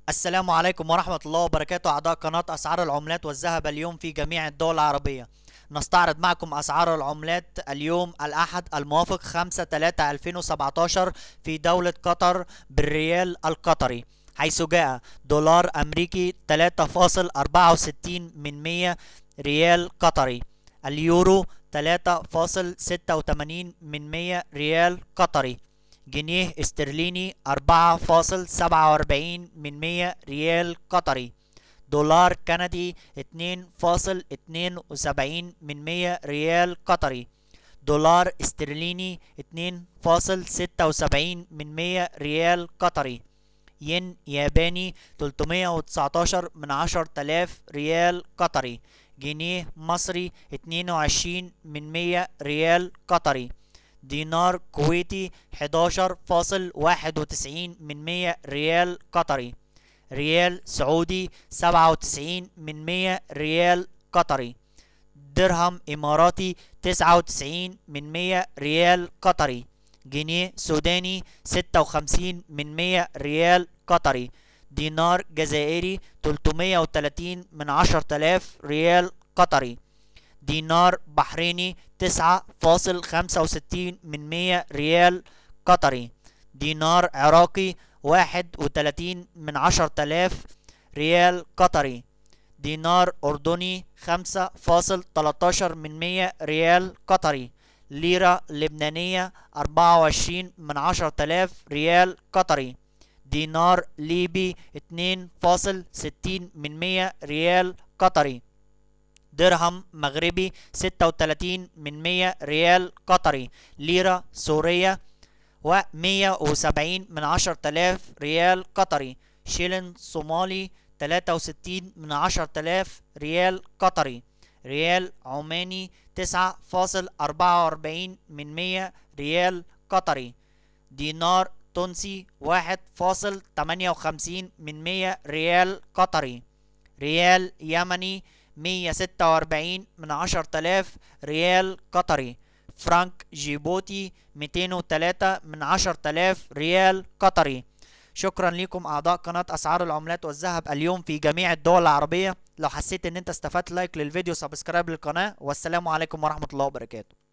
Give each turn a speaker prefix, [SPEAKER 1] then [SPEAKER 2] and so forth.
[SPEAKER 1] السلام عليكم ورحمة الله وبركاته أعضاء قناة أسعار العملات والذهب اليوم في جميع الدول العربية. نستعرض معكم أسعار العملات اليوم الأحد الموافق 5/3/2017 في دولة قطر بالريال القطري، حيث جاء دولار أمريكي 3.64 من 100 ريال قطري، اليورو 3.86 من 100 ريال قطري، جنيه استرليني 4.47 من 100 ريال قطري، دولار كندي 2.72 من 100 ريال قطري، دولار استرليني 2.76 من 100 ريال قطري، ين ياباني 319 من 10,000 ريال قطري، جنيه مصري 22 من 100 ريال قطري، دينار كويتي 11.91 من 100 ريال قطري، ريال سعودي 97 من 100 ريال قطري، درهم إماراتي 99 من 100 ريال قطري، جنيه سوداني 56 من 100 ريال قطري، دينار جزائري 330 من 10,000 ريال قطري، دينار بحريني 9.65 من 100 ريال قطري، دينار عراقي 31 من 10,000 ريال قطري، دينار أردني 5.13 من 100 ريال قطري، ليرة لبنانية 24 من 10,000 ريال قطري، دينار ليبي 2.60 من 100 ريال قطري، درهم مغربي 36 من 100 ريال قطري، ليرة سورية و170 من 10,000 ريال قطري، شيلين صومالي 63 من 10,000 ريال قطري، ريال عماني 9.44 من 100 ريال قطري، دينار تونسي 1.58 من 100 ريال قطري، ريال يمني 146 من 10,000 ريال قطري، فرنك جيبوتي 203 من 10,000 ريال قطري. شكرا لكم أعضاء قناة أسعار العملات والذهب اليوم في جميع الدول العربية. لو حسيت ان انت استفدت لايك للفيديو، سبسكرايب للقناة، والسلام عليكم ورحمة الله وبركاته.